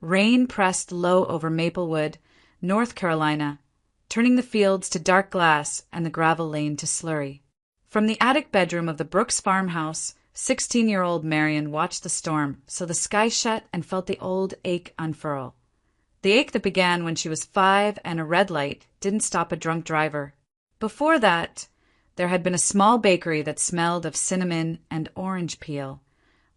Rain pressed low over Maplewood, North Carolina, turning the fields to dark glass and the gravel lane to slurry. From the attic bedroom of the Brooks farmhouse, 16-year-old Marion watched the storm so the sky shut and felt the old ache unfurl. The ache that began when she was 5 and a red light didn't stop a drunk driver. Before that, there had been a small bakery that smelled of cinnamon and orange peel,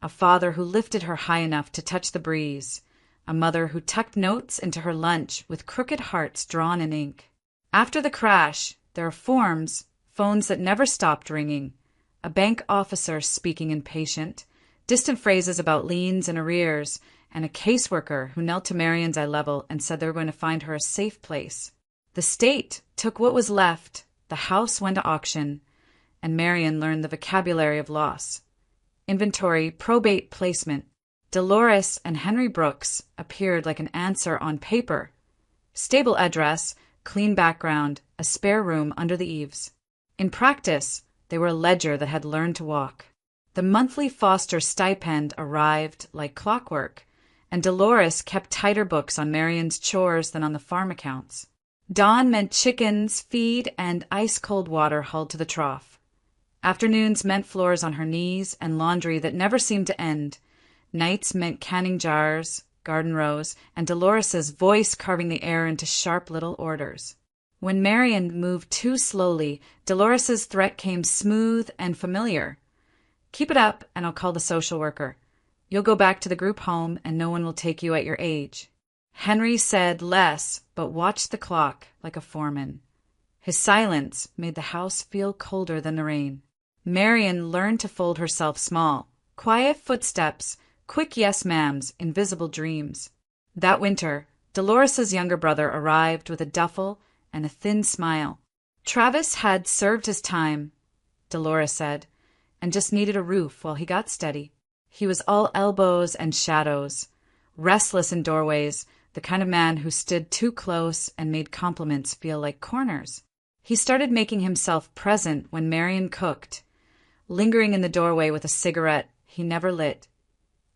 a father who lifted her high enough to touch the breeze, a mother who tucked notes into her lunch with crooked hearts drawn in ink. After the crash, there are phones that never stopped ringing, a bank officer speaking impatient, distant phrases about liens and arrears, and a caseworker who knelt to Marion's eye level and said they were going to find her a safe place. The state took what was left, the house went to auction, and Marion learned the vocabulary of loss. Inventory, probate, placement. Dolores and Henry Brooks appeared like an answer on paper. Stable address, clean background, a spare room under the eaves. In practice, they were a ledger that had learned to walk. The monthly foster stipend arrived like clockwork, and Dolores kept tighter books on Marion's chores than on the farm accounts. Dawn meant chickens, feed, and ice-cold water hauled to the trough. Afternoons meant floors on her knees and laundry that never seemed to end. Nights meant canning jars, garden rows, and Dolores's voice carving the air into sharp little orders. When Marion moved too slowly, Dolores's threat came smooth and familiar. "Keep it up, and I'll call the social worker. You'll go back to the group home, and no one will take you at your age." Henry said less, but watched the clock like a foreman. His silence made the house feel colder than the rain. Marion learned to fold herself small. Quiet footsteps, quick yes ma'ams, invisible dreams. That winter, Dolores's younger brother arrived with a duffel and a thin smile. Travis had served his time, Dolores said, and just needed a roof while he got steady. He was all elbows and shadows, restless in doorways, the kind of man who stood too close and made compliments feel like corners. He started making himself present when Marion cooked, lingering in the doorway with a cigarette he never lit,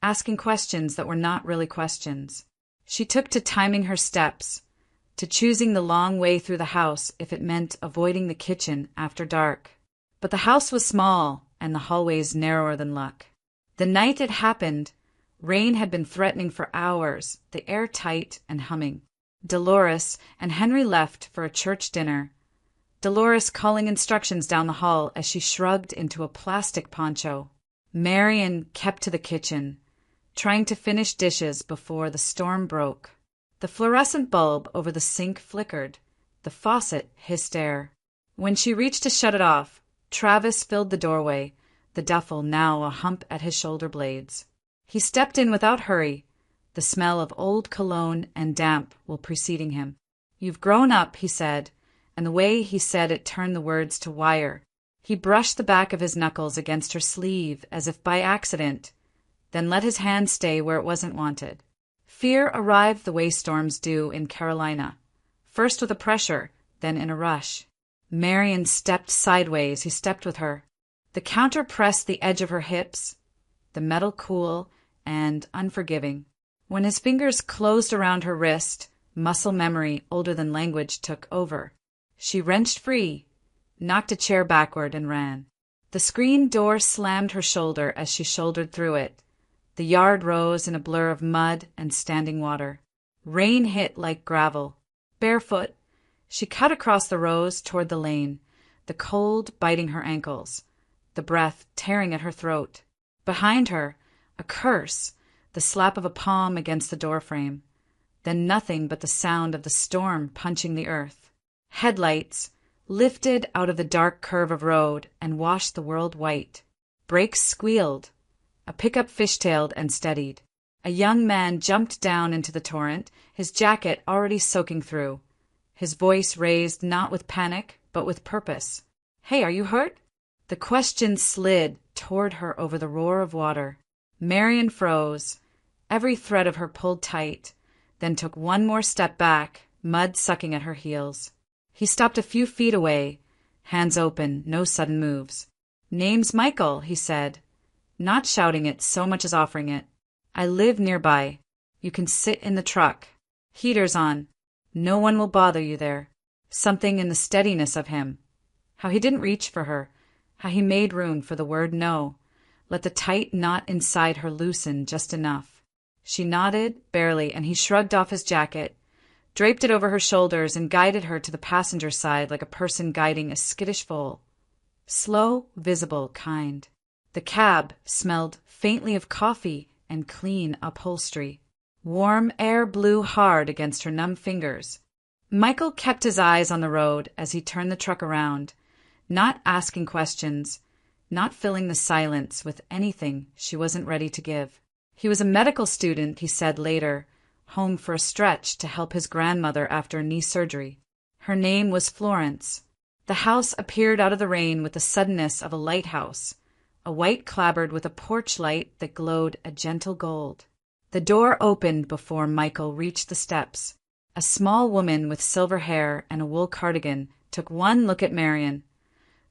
asking questions that were not really questions. She took to timing her steps, to choosing the long way through the house if it meant avoiding the kitchen after dark. But the house was small and the hallways narrower than luck. The night it happened, rain had been threatening for hours, the air tight and humming. Dolores and Henry left for a church dinner, Dolores calling instructions down the hall as she shrugged into a plastic poncho. Marion kept to the kitchen, trying to finish dishes before the storm broke. The fluorescent bulb over the sink flickered. The faucet hissed air. When she reached to shut it off, Travis filled the doorway, the duffel now a hump at his shoulder blades. He stepped in without hurry, the smell of old cologne and damp while preceding him. "You've grown up," he said, and the way he said it turned the words to wire. He brushed the back of his knuckles against her sleeve as if by accident, then let his hand stay where it wasn't wanted. Fear arrived the way storms do in Carolina, first with a pressure, then in a rush. Marion stepped sideways. He stepped with her. The counter pressed the edge of her hips, the metal cool and unforgiving. When his fingers closed around her wrist, muscle memory older than language took over. She wrenched free, knocked a chair backward, and ran. The screen door slammed her shoulder as she shouldered through it. The yard rose in a blur of mud and standing water. Rain hit like gravel. Barefoot, she cut across the rows toward the lane, the cold biting her ankles, the breath tearing at her throat. Behind her, a curse, the slap of a palm against the doorframe. Then nothing but the sound of the storm punching the earth. Headlights lifted out of the dark curve of road and washed the world white. Brakes squealed. A pickup fishtailed and steadied. A young man jumped down into the torrent, his jacket already soaking through. His voice raised not with panic, but with purpose. "Hey, are you hurt?" The question slid toward her over the roar of water. Marion froze, every thread of her pulled tight, then took one more step back, mud sucking at her heels. He stopped a few feet away, hands open, no sudden moves. "Name's Michael," he said, not shouting it so much as offering it. "I live nearby. You can sit in the truck. Heaters on. No one will bother you there. Something in the steadiness of him. How he didn't reach for her. How he made room for the word no. Let the tight knot inside her loosen just enough. She nodded, barely, and he shrugged off his jacket, draped it over her shoulders, and guided her to the passenger side like a person guiding a skittish foal. Slow, visible, kind. The cab smelled faintly of coffee and clean upholstery. Warm air blew hard against her numb fingers. Michael kept his eyes on the road as he turned the truck around, not asking questions, not filling the silence with anything she wasn't ready to give. He was a medical student, he said later, home for a stretch to help his grandmother after knee surgery. Her name was Florence. The house appeared out of the rain with the suddenness of a lighthouse, a white clapboard with a porch light that glowed a gentle gold. The door opened before Michael reached the steps. A small woman with silver hair and a wool cardigan took one look at Marion,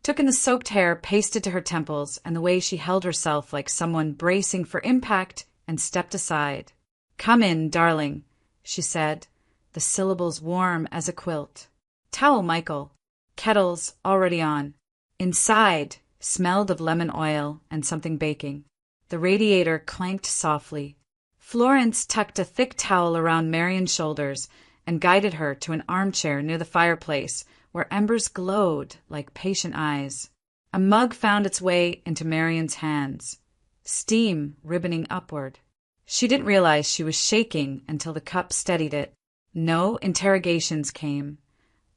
took in the soaked hair pasted to her temples and the way she held herself like someone bracing for impact, and stepped aside. "Come in, darling," she said, the syllables warm as a quilt. "Towel, Michael." Kettles already on. Inside smelled of lemon oil and something baking. The radiator clanked softly. Florence tucked a thick towel around Marion's shoulders and guided her to an armchair near the fireplace where embers glowed like patient eyes. A mug found its way into Marion's hands, steam ribboning upward. She didn't realize she was shaking until the cup steadied it. No interrogations came,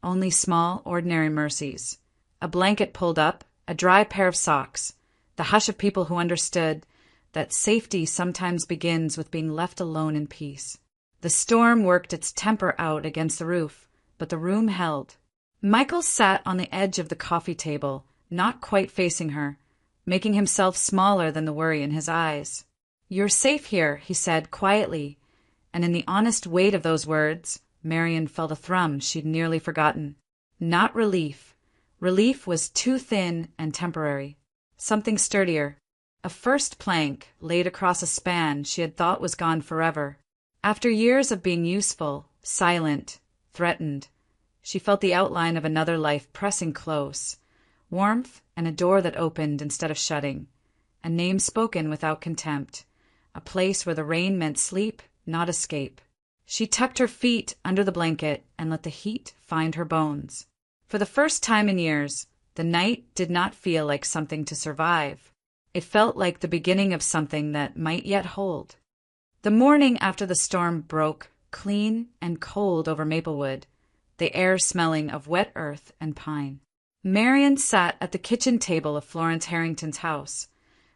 only small, ordinary mercies. A blanket pulled up, a dry pair of socks, the hush of people who understood that safety sometimes begins with being left alone in peace. The storm worked its temper out against the roof, but the room held. Michael sat on the edge of the coffee table, not quite facing her, making himself smaller than the worry in his eyes. "You're safe here," he said quietly, and in the honest weight of those words, Marion felt a thrum she'd nearly forgotten. Not relief. Relief was too thin and temporary. Something sturdier. A first plank laid across a span she had thought was gone forever. After years of being useful, silent, threatened, she felt the outline of another life pressing close. Warmth and a door that opened instead of shutting. A name spoken without contempt. A place where the rain meant sleep, not escape. She tucked her feet under the blanket and let the heat find her bones. For the first time in years, the night did not feel like something to survive. It felt like the beginning of something that might yet hold. The morning after the storm broke, clean and cold over Maplewood, the air smelling of wet earth and pine. Marion sat at the kitchen table of Florence Harrington's house,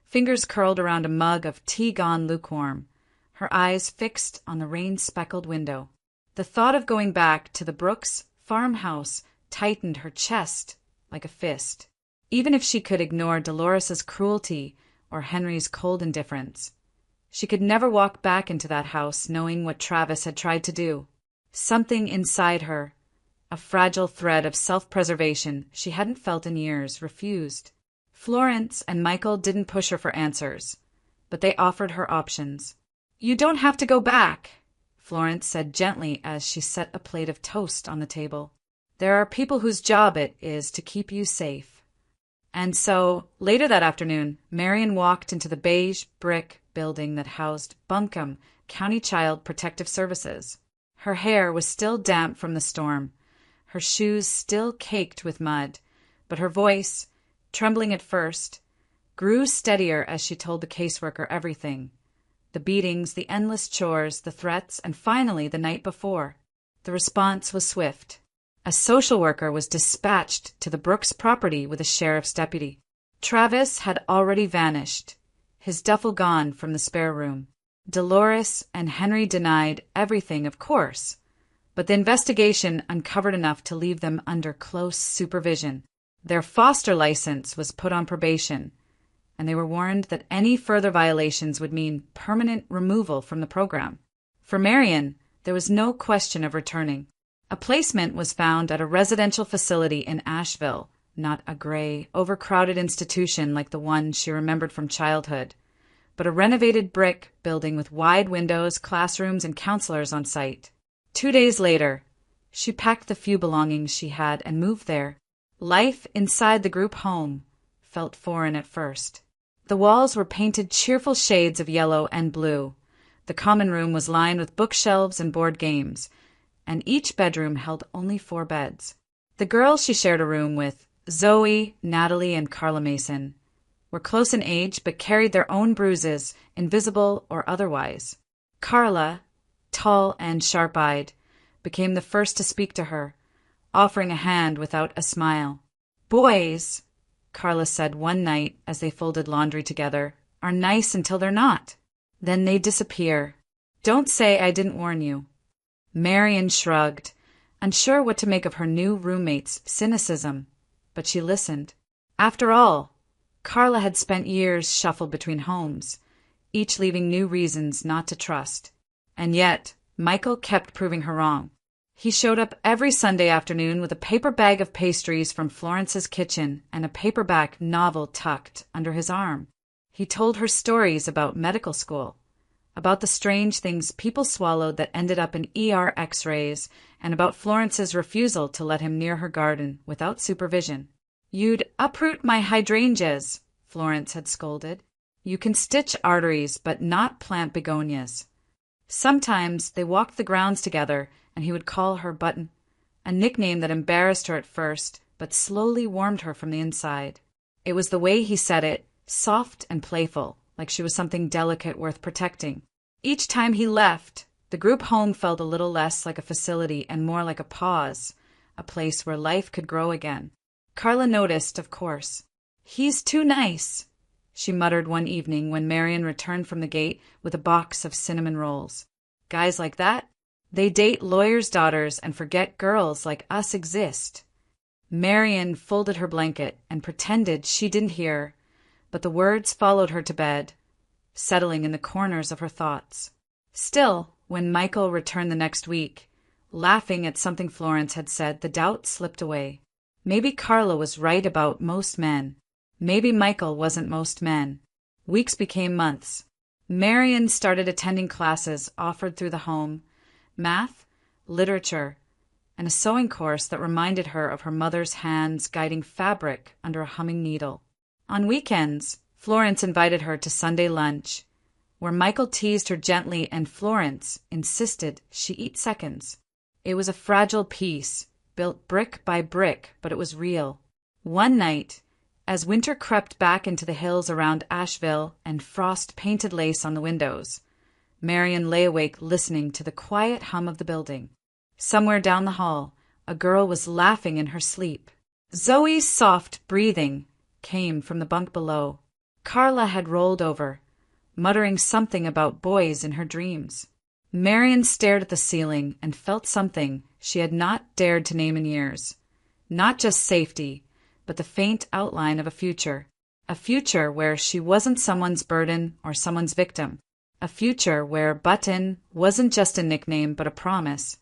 fingers curled around a mug of tea gone lukewarm, her eyes fixed on the rain-speckled window. The thought of going back to the Brooks farmhouse tightened her chest like a fist. Even if she could ignore Dolores's cruelty or Henry's cold indifference, she could never walk back into that house knowing what Travis had tried to do. Something inside her, a fragile thread of self-preservation she hadn't felt in years, refused. Florence and Michael didn't push her for answers, but they offered her options. "You don't have to go back," Florence said gently as she set a plate of toast on the table. "There are people whose job it is to keep you safe." And so, later that afternoon, Marion walked into the beige brick building that housed Buncombe County Child Protective Services. Her hair was still damp from the storm, her shoes still caked with mud, but her voice, trembling at first, grew steadier as she told the caseworker everything. The beatings, the endless chores, the threats, and finally the night before. The response was swift. A social worker was dispatched to the Brooks property with a sheriff's deputy. Travis had already vanished, his duffel gone from the spare room. Dolores and Henry denied everything, of course, but the investigation uncovered enough to leave them under close supervision. Their foster license was put on probation, and they were warned that any further violations would mean permanent removal from the program. For Marion, there was no question of returning. A placement was found at a residential facility in Asheville, not a gray, overcrowded institution like the one she remembered from childhood, but a renovated brick building with wide windows, classrooms, and counselors on site. 2 days later, she packed the few belongings she had and moved there. Life inside the group home felt foreign at first. The walls were painted cheerful shades of yellow and blue. The common room was lined with bookshelves and board games, and each bedroom held only 4 beds. The girls she shared a room with, Zoe, Natalie, and Carla Mason, were close in age but carried their own bruises, invisible or otherwise. Carla, tall and sharp-eyed, became the first to speak to her, offering a hand without a smile. "Boys," Carla said one night as they folded laundry together, "are nice until they're not. Then they disappear. Don't say I didn't warn you." Marian shrugged, unsure what to make of her new roommate's cynicism, but she listened. After all, Carla had spent years shuffled between homes, each leaving new reasons not to trust. And yet, Michael kept proving her wrong. He showed up every Sunday afternoon with a paper bag of pastries from Florence's kitchen and a paperback novel tucked under his arm. He told her stories about medical school, about the strange things people swallowed that ended up in ER x-rays, and about Florence's refusal to let him near her garden without supervision. "You'd uproot my hydrangeas," Florence had scolded. "You can stitch arteries, but not plant begonias." Sometimes they walked the grounds together, and he would call her Button, a nickname that embarrassed her at first, but slowly warmed her from the inside. It was the way he said it, soft and playful, like she was something delicate worth protecting. Each time he left, the group home felt a little less like a facility and more like a pause, a place where life could grow again. Carla noticed, of course. "He's too nice," she muttered one evening when Marian returned from the gate with a box of cinnamon rolls. "Guys like that? They date lawyers' daughters and forget girls like us exist." Marian folded her blanket and pretended she didn't hear, but the words followed her to bed, settling in the corners of her thoughts. Still, when Michael returned the next week, laughing at something Florence had said, the doubt slipped away. Maybe Carla was right about most men. Maybe Michael wasn't most men. Weeks became months. Marian started attending classes offered through the home, math, literature, and a sewing course that reminded her of her mother's hands guiding fabric under a humming needle. On weekends, Florence invited her to Sunday lunch, where Michael teased her gently and Florence insisted she eat seconds. It was a fragile piece, built brick by brick, but it was real. One night, as winter crept back into the hills around Asheville and frost painted lace on the windows, Marian lay awake listening to the quiet hum of the building. Somewhere down the hall, a girl was laughing in her sleep. Zoe's soft breathing came from the bunk below. Carla had rolled over, muttering something about boys in her dreams. Marian stared at the ceiling and felt something she had not dared to name in years. Not just safety, but the faint outline of a future. A future where she wasn't someone's burden or someone's victim. A future where Button wasn't just a nickname but a promise.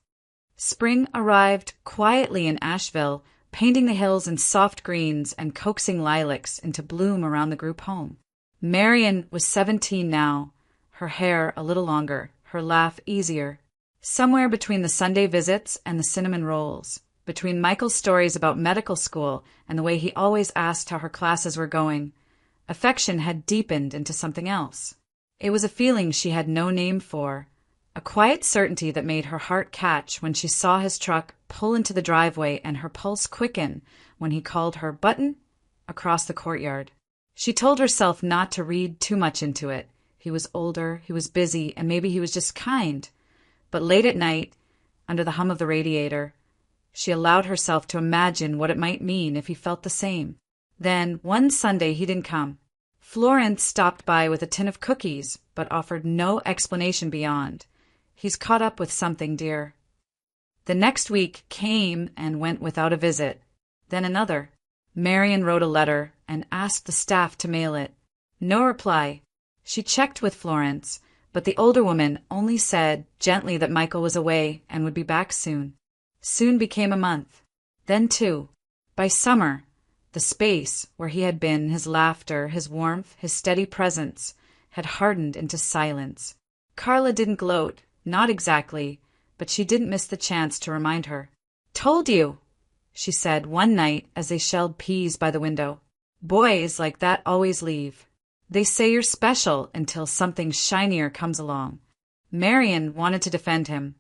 Spring arrived quietly in Asheville, painting the hills in soft greens and coaxing lilacs into bloom around the group home. Marian was 17 now, her hair a little longer, her laugh easier. Somewhere between the Sunday visits and the cinnamon rolls, between Michael's stories about medical school and the way he always asked how her classes were going, affection had deepened into something else. It was a feeling she had no name for, a quiet certainty that made her heart catch when she saw his truck pull into the driveway and her pulse quicken when he called her Button across the courtyard. She told herself not to read too much into it. He was older, he was busy, and maybe he was just kind. But late at night, under the hum of the radiator, she allowed herself to imagine what it might mean if he felt the same. Then, one Sunday, he didn't come. Florence stopped by with a tin of cookies, but offered no explanation beyond. "He's caught up with something, dear." The next week came and went without a visit. Then another. Marian wrote a letter and asked the staff to mail it. No reply. She checked with Florence, but the older woman only said gently that Michael was away and would be back soon. Soon became a month. Then 2. By summer, the space where he had been, his laughter, his warmth, his steady presence, had hardened into silence. Carla didn't gloat, not exactly, but she didn't miss the chance to remind her. "Told you," she said one night as they shelled peas by the window. "Boys like that always leave. They say you're special until something shinier comes along." Marian wanted to defend him,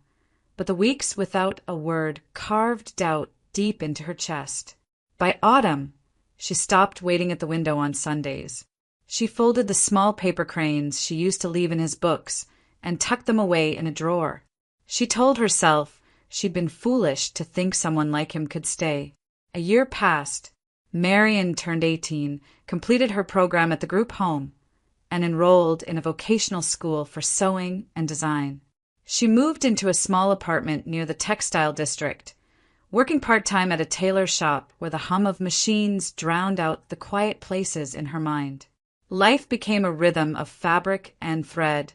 but the weeks without a word carved doubt deep into her chest. By autumn, she stopped waiting at the window on Sundays. She folded the small paper cranes she used to leave in his books and tucked them away in a drawer. She told herself she'd been foolish to think someone like him could stay. A year passed. Marian turned 18, completed her program at the group home, and enrolled in a vocational school for sewing and design. She moved into a small apartment near the textile district, working part-time at a tailor shop where the hum of machines drowned out the quiet places in her mind. Life became a rhythm of fabric and thread,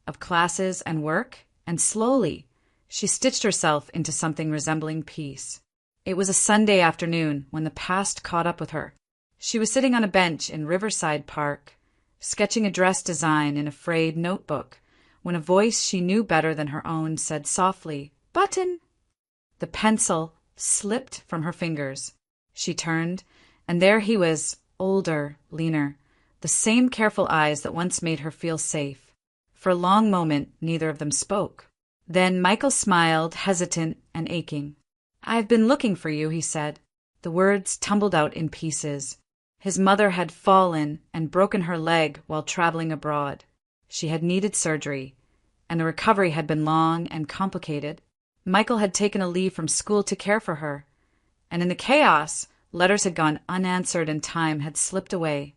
of classes and work, and slowly, she stitched herself into something resembling peace. It was a Sunday afternoon when the past caught up with her. She was sitting on a bench in Riverside Park, sketching a dress design in a frayed notebook, when a voice she knew better than her own said softly, "Button!" The pencil slipped from her fingers. She turned, and there he was, older, leaner, the same careful eyes that once made her feel safe. For a long moment, neither of them spoke. Then Michael smiled, hesitant and aching. "I've been looking for you," he said. The words tumbled out in pieces. His mother had fallen and broken her leg while traveling abroad. She had needed surgery, and the recovery had been long and complicated. Michael had taken a leave from school to care for her, and in the chaos, letters had gone unanswered and time had slipped away.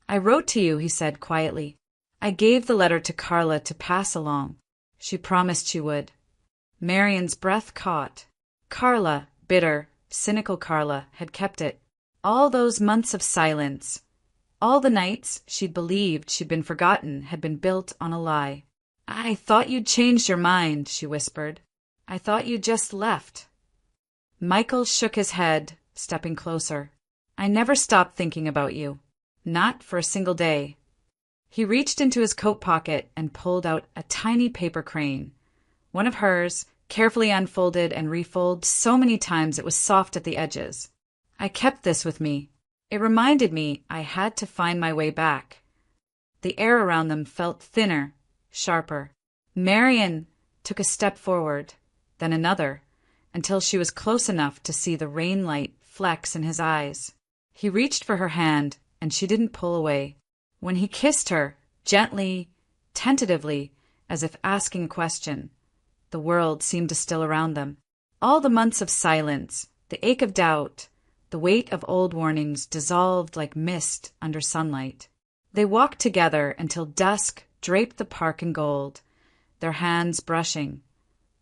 "I wrote to you," he said quietly. "I gave the letter to Carla to pass along. She promised she would." Marian's breath caught. Carla, bitter, cynical Carla, had kept it. All those months of silence, all the nights she'd believed she'd been forgotten, had been built on a lie. "I thought you'd changed your mind," she whispered. "I thought you'd just left." Michael shook his head, stepping closer. "I never stopped thinking about you. Not for a single day." He reached into his coat pocket and pulled out a tiny paper crane, one of hers, carefully unfolded and refolded so many times it was soft at the edges. "I kept this with me. It reminded me I had to find my way back." The air around them felt thinner, sharper. Marian took a step forward, then another, until she was close enough to see the rain-light flecks in his eyes. He reached for her hand, and she didn't pull away. When he kissed her, gently, tentatively, as if asking a question, the world seemed to still around them. All the months of silence, the ache of doubt, the weight of old warnings dissolved like mist under sunlight. They walked together until dusk draped the park in gold, their hands brushing,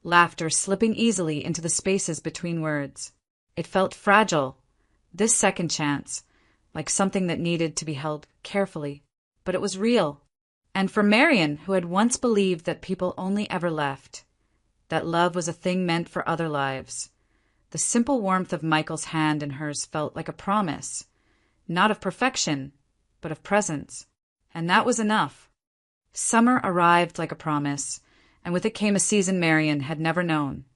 laughter slipping easily into the spaces between words. It felt fragile, this second chance, like something that needed to be held carefully. But it was real. And for Marian, who had once believed that people only ever left, that love was a thing meant for other lives, the simple warmth of Michael's hand in hers felt like a promise, not of perfection, but of presence. And that was enough. Summer arrived like a promise, and with it came a season Marian had never known.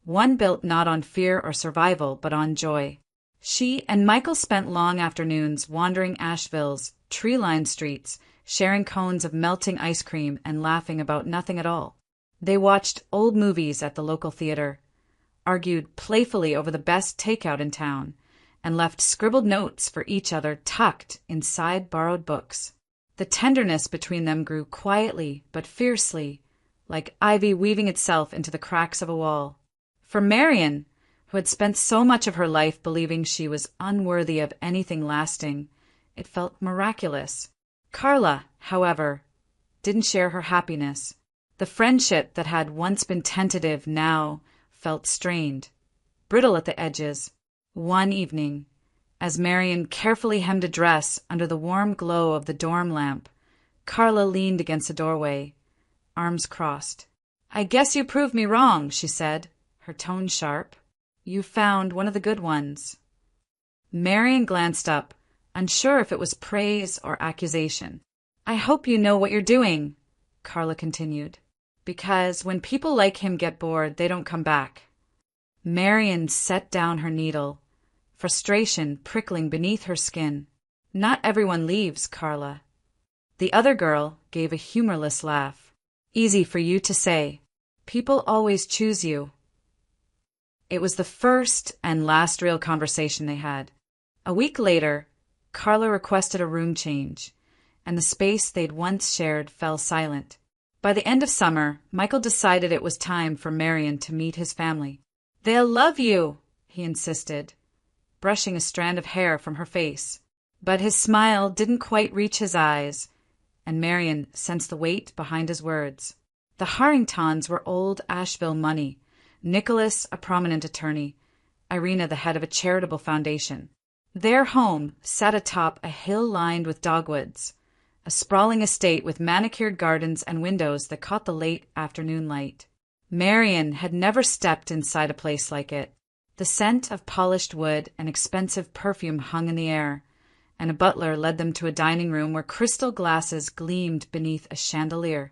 One built not on fear or survival, but on joy. She and Michael spent long afternoons wandering Asheville's tree-lined streets, sharing cones of melting ice cream and laughing about nothing at all. They watched old movies at the local theater, argued playfully over the best takeout in town, and left scribbled notes for each other tucked inside borrowed books. The tenderness between them grew quietly but fiercely, like ivy weaving itself into the cracks of a wall. For Marian, who had spent so much of her life believing she was unworthy of anything lasting, it felt miraculous. Carla, however, didn't share her happiness. The friendship that had once been tentative now felt strained, brittle at the edges. One evening, as Marian carefully hemmed a dress under the warm glow of the dorm lamp, Carla leaned against the doorway, arms crossed. "I guess you proved me wrong," she said, her tone sharp. "You found one of the good ones." Marian glanced up, unsure if it was praise or accusation. I hope you know what you're doing, Carla continued. Because when people like him get bored, they don't come back. Marian set down her needle, frustration prickling beneath her skin. Not everyone leaves, Carla. The other girl gave a humorless laugh. Easy for you to say. People always choose you. It was the first and last real conversation they had. A week later, Carla requested a room change, and the space they'd once shared fell silent. By the end of summer, Michael decided it was time for Marian to meet his family. They'll love you, he insisted, brushing a strand of hair from her face. But his smile didn't quite reach his eyes, and Marian sensed the weight behind his words. The Harringtons were old Asheville money, Nicholas a prominent attorney, Irina the head of a charitable foundation. Their home sat atop a hill lined with dogwoods, a sprawling estate with manicured gardens and windows that caught the late afternoon light. Marian had never stepped inside a place like it. The scent of polished wood and expensive perfume hung in the air, and a butler led them to a dining room where crystal glasses gleamed beneath a chandelier.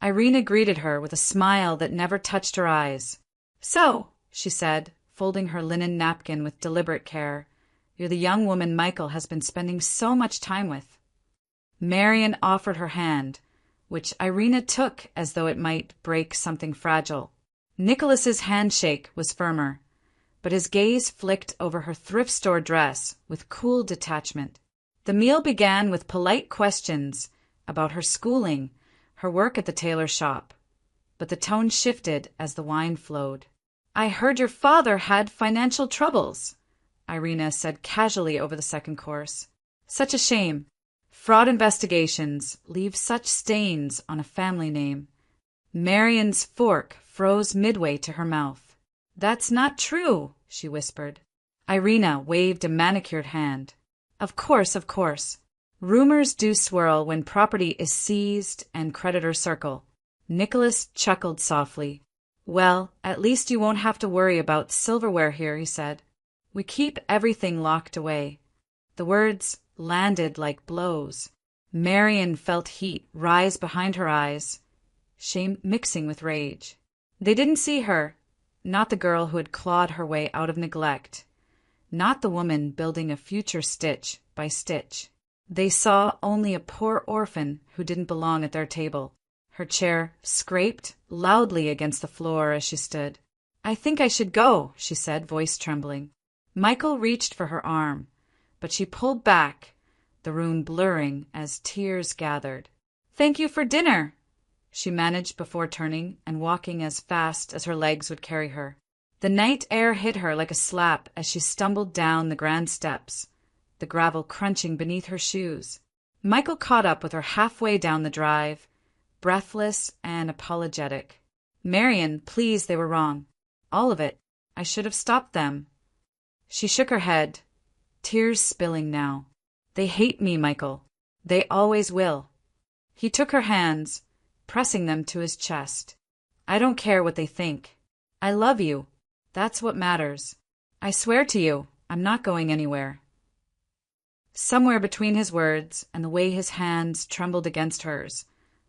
Irina greeted her with a smile that never touched her eyes. So, she said, folding her linen napkin with deliberate care, you're the young woman Michael has been spending so much time with. Marian offered her hand, which Irina took as though it might break something fragile. Nicholas's handshake was firmer, but his gaze flicked over her thrift store dress with cool detachment. The meal began with polite questions about her schooling, her work at the tailor shop, but the tone shifted as the wine flowed. I heard your father had financial troubles, Irina said casually over the second course. Such a shame. Fraud investigations leave such stains on a family name. Marian's fork froze midway to her mouth. That's not true, she whispered. Irina waved a manicured hand. Of course, of course. Rumors do swirl when property is seized and creditors circle. Nicholas chuckled softly. Well, at least you won't have to worry about silverware here, he said. We keep everything locked away. The words landed like blows. Marian felt heat rise behind her eyes, shame mixing with rage. They didn't see her, not the girl who had clawed her way out of neglect, not the woman building a future stitch by stitch. They saw only a poor orphan who didn't belong at their table. Her chair scraped loudly against the floor as she stood. I think I should go, she said, voice trembling. Michael reached for her arm, but she pulled back, the room blurring as tears gathered. Thank you for dinner, she managed before turning and walking as fast as her legs would carry her. The night air hit her like a slap as she stumbled down the grand steps, the gravel crunching beneath her shoes. Michael caught up with her halfway down the drive, breathless and apologetic. Marian, please, they were wrong. All of it. I should have stopped them. She shook her head, tears spilling now. They hate me, Michael. They always will. He took her hands, pressing them to his chest. I don't care what they think. I love you. That's what matters. I swear to you, I'm not going anywhere. Somewhere between his words and the way his hands trembled against hers,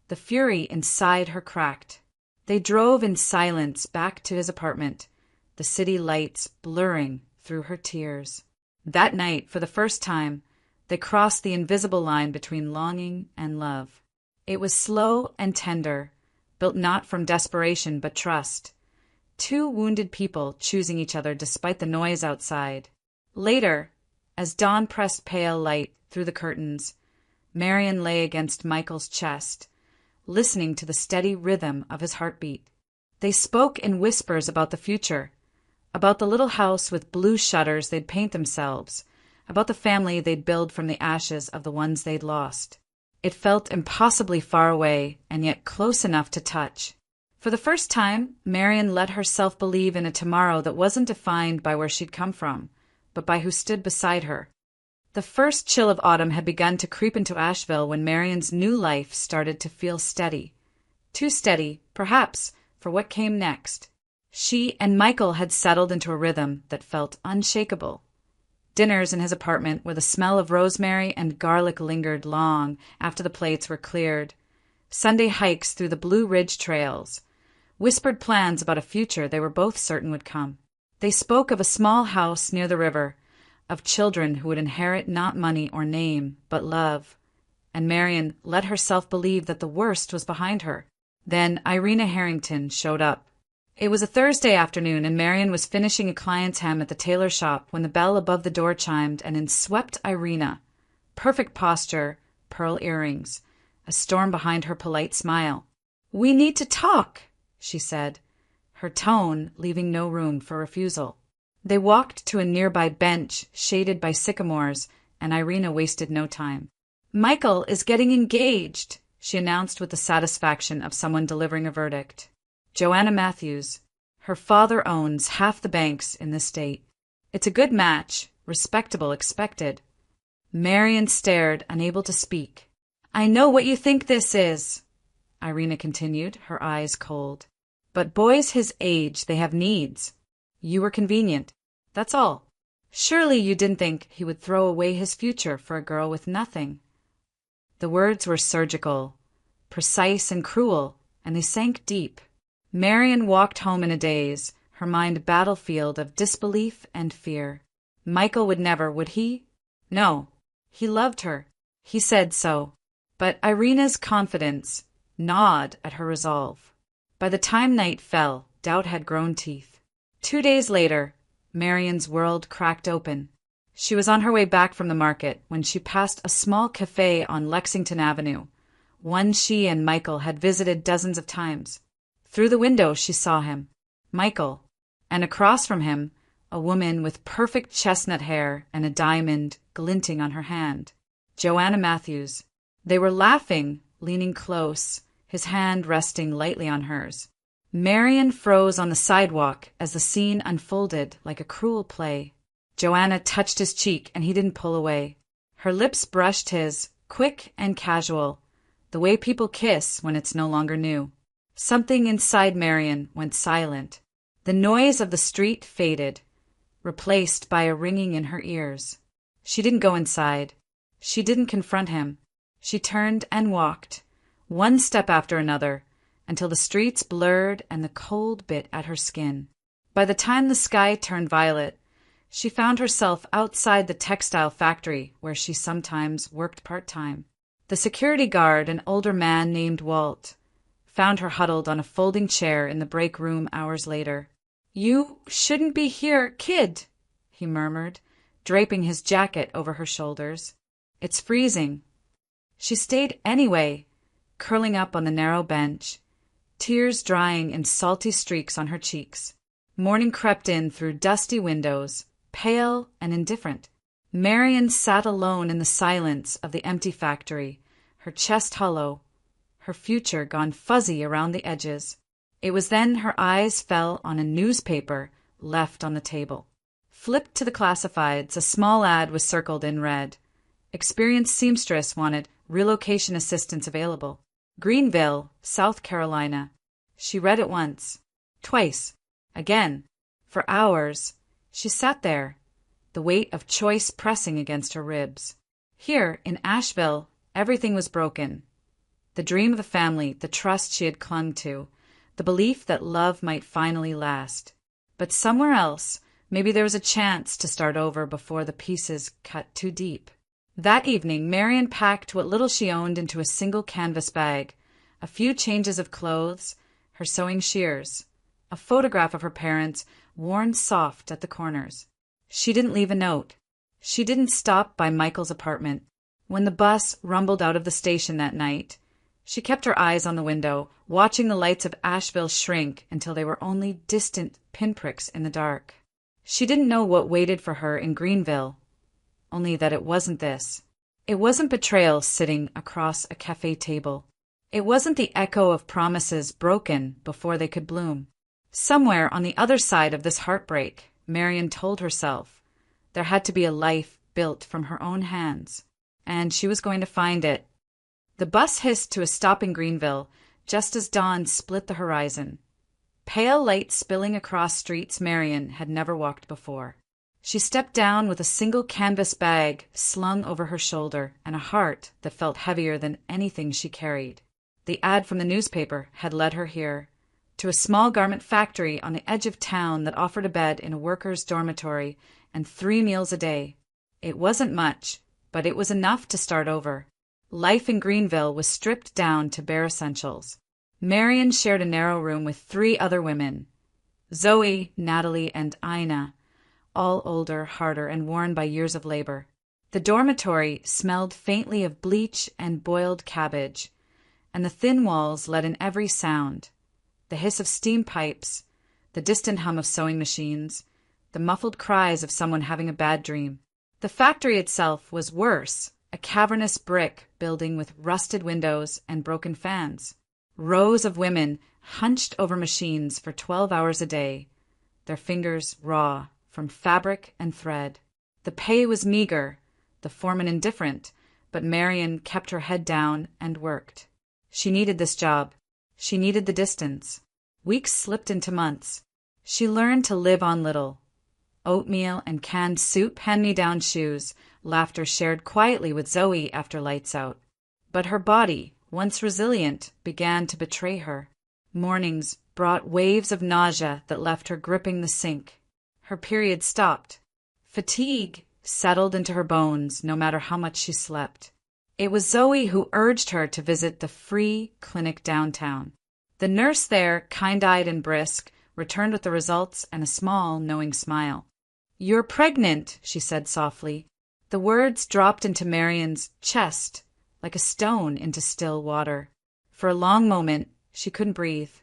the fury inside her cracked. They drove in silence back to his apartment, the city lights blurring through her tears. That night, for the first time, they crossed the invisible line between longing and love. It was slow and tender, built not from desperation but trust. Two wounded people choosing each other despite the noise outside. Later, as dawn pressed pale light through the curtains, Marian lay against Michael's chest, listening to the steady rhythm of his heartbeat. They spoke in whispers about the future, about the little house with blue shutters they'd paint themselves, about the family they'd build from the ashes of the ones they'd lost. It felt impossibly far away and yet close enough to touch. For the first time, Marian let herself believe in a tomorrow that wasn't defined by where she'd come from, but by who stood beside her. The first chill of autumn had begun to creep into Asheville when Marian's new life started to feel steady. Too steady, perhaps, for what came next. She and Michael had settled into a rhythm that felt unshakable. Dinners in his apartment where the smell of rosemary and garlic lingered long after the plates were cleared. Sunday hikes through the Blue Ridge trails. Whispered plans about a future they were both certain would come. They spoke of a small house near the river, of children who would inherit not money or name, but love. And Marian let herself believe that the worst was behind her. Then Irina Harrington showed up. It was a Thursday afternoon, and Marian was finishing a client's hem at the tailor shop when the bell above the door chimed, and in swept Irina. Perfect posture, pearl earrings, a storm behind her polite smile. "We need to talk," she said, her tone leaving no room for refusal. They walked to a nearby bench shaded by sycamores, and Irina wasted no time. "Michael is getting engaged," she announced with the satisfaction of someone delivering a verdict. Joanna Matthews. Her father owns half the banks in this state. It's a good match, respectable expected. Marian stared, unable to speak. "I know what you think this is," Irina continued, her eyes cold. "But boys his age, they have needs. You were convenient. That's all. Surely you didn't think he would throw away his future for a girl with nothing." The words were surgical, precise and cruel, and they sank deep. Marian walked home in a daze, her mind a battlefield of disbelief and fear. Michael would never, would he? No. He loved her. He said so. But Irina's confidence gnawed at her resolve. By the time night fell, doubt had grown teeth. 2 days later, Marian's world cracked open. She was on her way back from the market when she passed a small cafe on Lexington Avenue, one she and Michael had visited dozens of times. Through the window she saw him, Michael, and across from him, a woman with perfect chestnut hair and a diamond glinting on her hand. Joanna Matthews. They were laughing, leaning close, his hand resting lightly on hers. Marian froze on the sidewalk as the scene unfolded like a cruel play. Joanna touched his cheek and he didn't pull away. Her lips brushed his, quick and casual, the way people kiss when it's no longer new. Something inside Marian went silent. The noise of the street faded, replaced by a ringing in her ears. She didn't go inside. She didn't confront him. She turned and walked, one step after another, until the streets blurred and the cold bit at her skin. By the time the sky turned violet, she found herself outside the textile factory where she sometimes worked part-time. The security guard, an older man named Walt, found her huddled on a folding chair in the break room hours later. "You shouldn't be here, kid," he murmured, draping his jacket over her shoulders. "It's freezing." She stayed anyway, curling up on the narrow bench, tears drying in salty streaks on her cheeks. Morning crept in through dusty windows, pale and indifferent. Marian sat alone in the silence of the empty factory, her chest hollow, her future gone fuzzy around the edges. It was then her eyes fell on a newspaper left on the table. Flipped to the classifieds, a small ad was circled in red. Experienced seamstress wanted relocation assistance available. Greenville, South Carolina. She read it once, twice, again. For hours, she sat there, the weight of choice pressing against her ribs. Here, in Asheville, everything was broken. The dream of the family, the trust she had clung to, the belief that love might finally last. But somewhere else, maybe there was a chance to start over before the pieces cut too deep. That evening, Marian packed what little she owned into a single canvas bag, a few changes of clothes, her sewing shears, a photograph of her parents worn soft at the corners. She didn't leave a note. She didn't stop by Michael's apartment. When the bus rumbled out of the station that night, she kept her eyes on the window, watching the lights of Asheville shrink until they were only distant pinpricks in the dark. She didn't know what waited for her in Greenville, only that it wasn't this. It wasn't betrayal sitting across a cafe table. It wasn't the echo of promises broken before they could bloom. Somewhere on the other side of this heartbreak, Marian told herself, there had to be a life built from her own hands, and she was going to find it. The bus hissed to a stop in Greenville, just as dawn split the horizon. Pale light spilling across streets Marian had never walked before. She stepped down with a single canvas bag slung over her shoulder and a heart that felt heavier than anything she carried. The ad from the newspaper had led her here, to a small garment factory on the edge of town that offered a bed in a worker's dormitory and 3 meals a day. It wasn't much, but it was enough to start over. Life in Greenville was stripped down to bare essentials. Marion shared a narrow room with 3 other women, Zoe, Natalie, and Ina, all older, harder, and worn by years of labor. The dormitory smelled faintly of bleach and boiled cabbage, and the thin walls let in every sound: the hiss of steam pipes, the distant hum of sewing machines, the muffled cries of someone having a bad dream. The factory itself was worse, a cavernous brick building with rusted windows and broken fans. Rows of women hunched over machines for 12 hours a day, their fingers raw from fabric and thread. The pay was meager, the foreman indifferent, but Marion kept her head down and worked. She needed this job. She needed the distance. Weeks slipped into months. She learned to live on little: oatmeal and canned soup, hand-me-down shoes, laughter shared quietly with Zoe after lights out. But her body, once resilient, began to betray her. Mornings brought waves of nausea that left her gripping the sink. Her period stopped. Fatigue settled into her bones no matter how much she slept. It was Zoe who urged her to visit the free clinic downtown. The nurse there, kind-eyed and brisk, returned with the results and a small, knowing smile. "You're pregnant," she said softly. The words dropped into Marion's chest like a stone into still water. For a long moment, she couldn't breathe.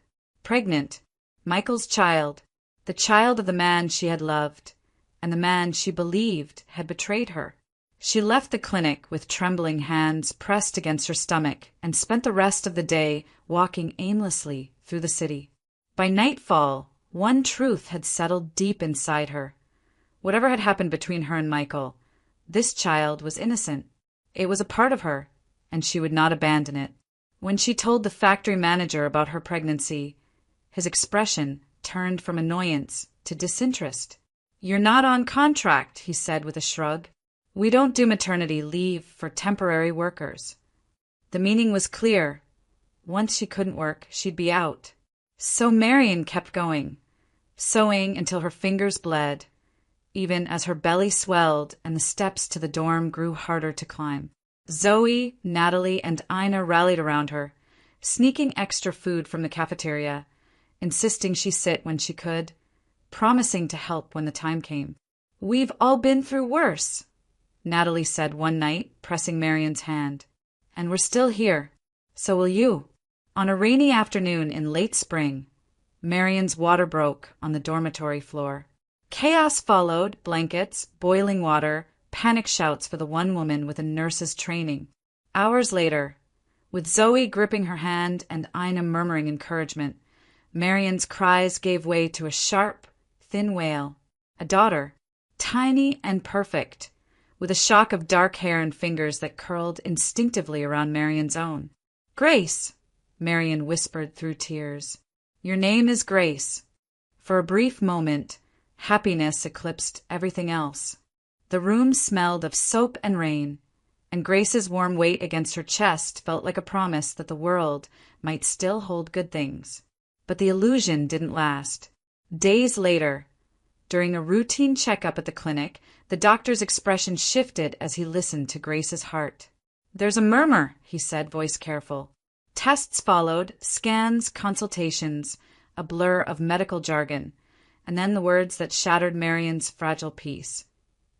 Pregnant. Michael's child. The child of the man she had loved, and the man she believed had betrayed her. She left the clinic with trembling hands pressed against her stomach and spent the rest of the day walking aimlessly through the city. By nightfall, one truth had settled deep inside her. Whatever had happened between her and Michael, this child was innocent. It was a part of her, and she would not abandon it. When she told the factory manager about her pregnancy, his expression turned from annoyance to disinterest. "You're not on contract," he said with a shrug. "We don't do maternity leave for temporary workers." The meaning was clear. Once she couldn't work, she'd be out. So Marion kept going, sewing until her fingers bled, even as her belly swelled and the steps to the dorm grew harder to climb. Zoe, Natalie, and Ina rallied around her, sneaking extra food from the cafeteria, insisting she sit when she could, promising to help when the time came. "We've all been through worse," Natalie said one night, pressing Marion's hand. "And we're still here. So will you." On a rainy afternoon in late spring, Marion's water broke on the dormitory floor. Chaos followed: blankets, boiling water, panic shouts for the one woman with a nurse's training. Hours later, with Zoe gripping her hand and Ina murmuring encouragement, Marion's cries gave way to a sharp, thin wail. A daughter, tiny and perfect, with a shock of dark hair and fingers that curled instinctively around Marion's own. "Grace," Marion whispered through tears. "Your name is Grace." For a brief moment, happiness eclipsed everything else. The room smelled of soap and rain, and Grace's warm weight against her chest felt like a promise that the world might still hold good things. But the illusion didn't last. Days later, during a routine checkup at the clinic, the doctor's expression shifted as he listened to Grace's heart. "There's a murmur," he said, voice careful. Tests followed, scans, consultations, a blur of medical jargon, and then the words that shattered Marion's fragile peace.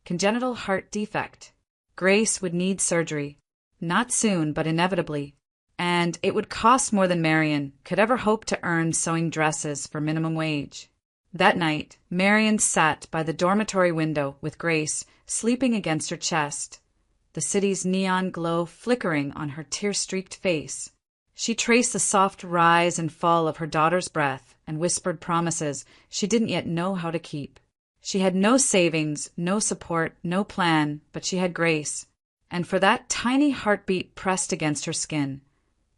Congenital heart defect. Grace would need surgery. Not soon, but inevitably. And it would cost more than Marion could ever hope to earn sewing dresses for minimum wage. That night, Marion sat by the dormitory window with Grace sleeping against her chest, the city's neon glow flickering on her tear-streaked face. She traced the soft rise and fall of her daughter's breath and whispered promises she didn't yet know how to keep. She had no savings, no support, no plan, but she had Grace. And for that tiny heartbeat pressed against her skin,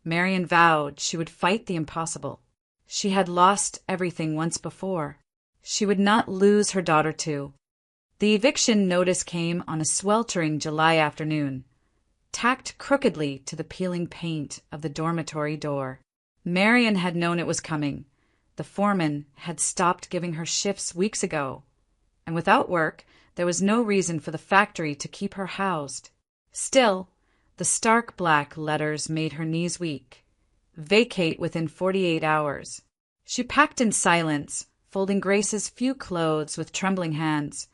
Marion vowed she would fight the impossible. She had lost everything once before. She would not lose her daughter too. The eviction notice came on a sweltering July afternoon, tacked crookedly to the peeling paint of the dormitory door. Marian had known it was coming. The foreman had stopped giving her shifts weeks ago, and without work, there was no reason for the factory to keep her housed. Still, the stark black letters made her knees weak. Vacate within 48 hours. She packed in silence, folding Grace's few clothes with trembling hands,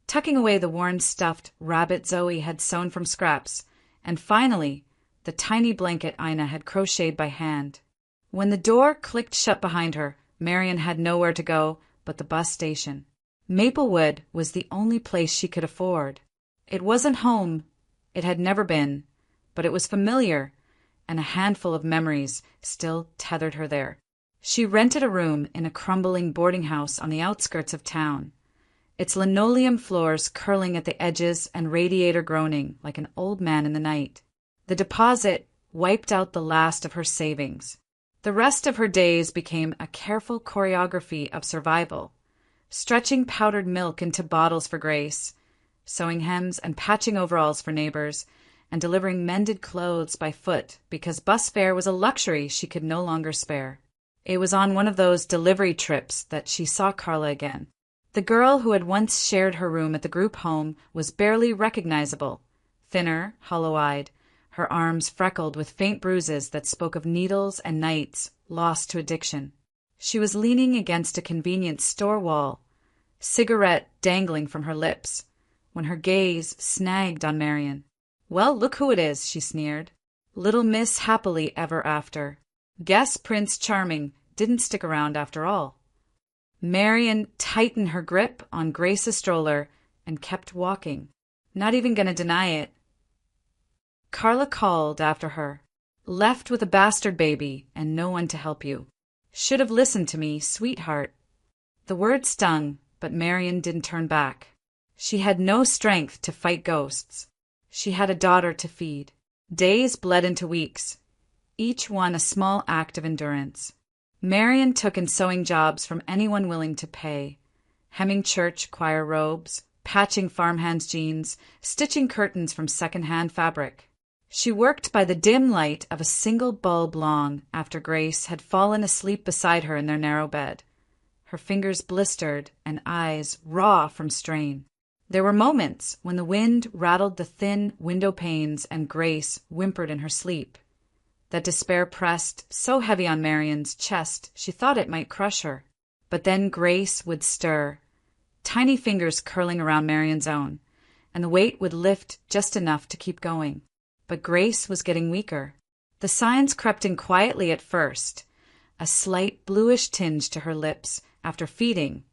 tucking away the worn stuffed rabbit Zoe had sewn from scraps, and finally, the tiny blanket Ina had crocheted by hand. When the door clicked shut behind her, Marian had nowhere to go but the bus station. Maplewood was the only place she could afford. It wasn't home. It had never been, but it was familiar, and a handful of memories still tethered her there. She rented a room in a crumbling boarding house on the outskirts of town, its linoleum floors curling at the edges and radiator groaning like an old man in the night. The deposit wiped out the last of her savings. The rest of her days became a careful choreography of survival, stretching powdered milk into bottles for Grace, sewing hems and patching overalls for neighbors, and delivering mended clothes by foot because bus fare was a luxury she could no longer spare. It was on one of those delivery trips that she saw Carla again. The girl who had once shared her room at the group home was barely recognizable, thinner, hollow-eyed, her arms freckled with faint bruises that spoke of needles and nights lost to addiction. She was leaning against a convenience store wall, cigarette dangling from her lips, when her gaze snagged on Marian. "Well, look who it is," she sneered. "Little Miss Happily Ever After. Guess Prince Charming didn't stick around after all." Marian tightened her grip on Grace's stroller and kept walking, not even going to deny it. Carla called after her. "Left with a bastard baby and no one to help you. Should have listened to me, sweetheart." The word stung, but Marian didn't turn back. She had no strength to fight ghosts. She had a daughter to feed. Days bled into weeks, each one a small act of endurance. Marian took in sewing jobs from anyone willing to pay, hemming church choir robes, patching farmhands' jeans, stitching curtains from second-hand fabric. She worked by the dim light of a single bulb long after Grace had fallen asleep beside her in their narrow bed, her fingers blistered and eyes raw from strain. There were moments when the wind rattled the thin window panes and Grace whimpered in her sleep. That despair pressed so heavy on Marian's chest she thought it might crush her. But then Grace would stir, tiny fingers curling around Marian's own, and the weight would lift just enough to keep going. But Grace was getting weaker. The signs crept in quietly at first, a slight bluish tinge to her lips after feeding,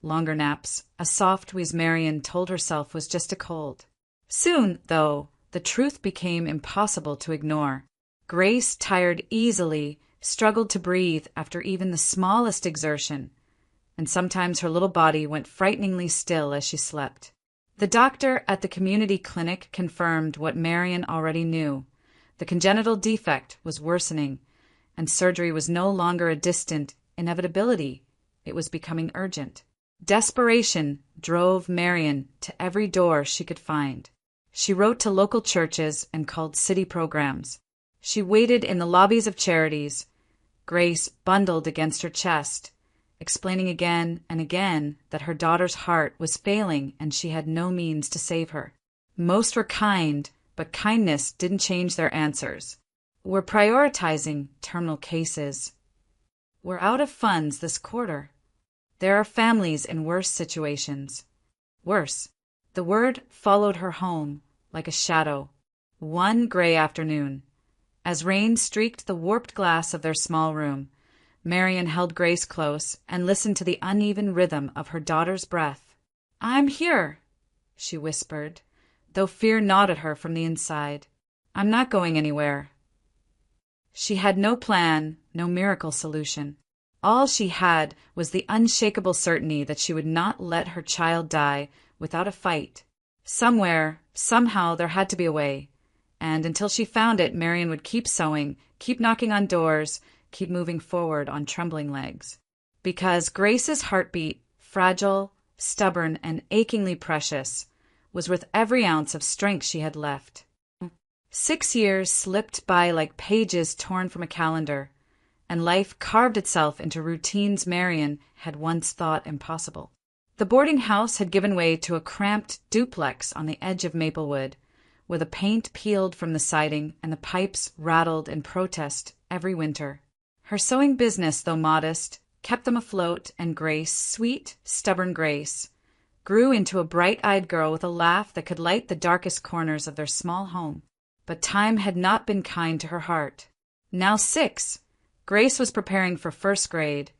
longer naps, a soft wheeze Marian told herself was just a cold. Soon, though, the truth became impossible to ignore. Grace tired easily, struggled to breathe after even the smallest exertion, and sometimes her little body went frighteningly still as she slept. The doctor at the community clinic confirmed what Marian already knew. The congenital defect was worsening, and surgery was no longer a distant inevitability. It was becoming urgent. Desperation drove Marian to every door she could find. She wrote to local churches and called city programs. She waited in the lobbies of charities, Grace bundled against her chest, explaining again and again that her daughter's heart was failing and she had no means to save her. Most were kind, but kindness didn't change their answers. "We're prioritizing terminal cases. We're out of funds this quarter. There are families in worse situations." Worse. The word followed her home like a shadow. One gray afternoon, as rain streaked the warped glass of their small room, Marian held Grace close and listened to the uneven rhythm of her daughter's breath. "I'm here," she whispered, though fear gnawed at her from the inside. "I'm not going anywhere." She had no plan, no miracle solution. All she had was the unshakable certainty that she would not let her child die without a fight. Somewhere, somehow, there had to be a way, and until she found it, Marian would keep sewing, keep knocking on doors, keep moving forward on trembling legs. Because Grace's heartbeat, fragile, stubborn and achingly precious, was worth every ounce of strength she had left. 6 years slipped by like pages torn from a calendar, and life carved itself into routines Marian had once thought impossible. The boarding house had given way to a cramped duplex on the edge of Maplewood, where the paint peeled from the siding and the pipes rattled in protest every winter. Her sewing business, though modest, kept them afloat, and Grace, sweet, stubborn Grace, grew into a bright-eyed girl with a laugh that could light the darkest corners of their small home. But time had not been kind to her heart. Now 6, Grace was preparing for first grade,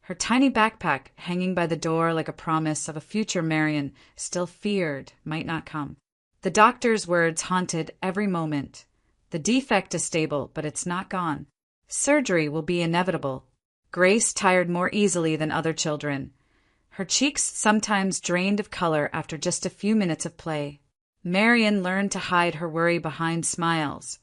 her tiny backpack hanging by the door like a promise of a future Marian still feared might not come. The doctor's words haunted every moment. The defect is stable, but it's not gone. Surgery will be inevitable. Grace tired more easily than other children. Her cheeks sometimes drained of color after just a few minutes of play. Marian learned to hide her worry behind smiles,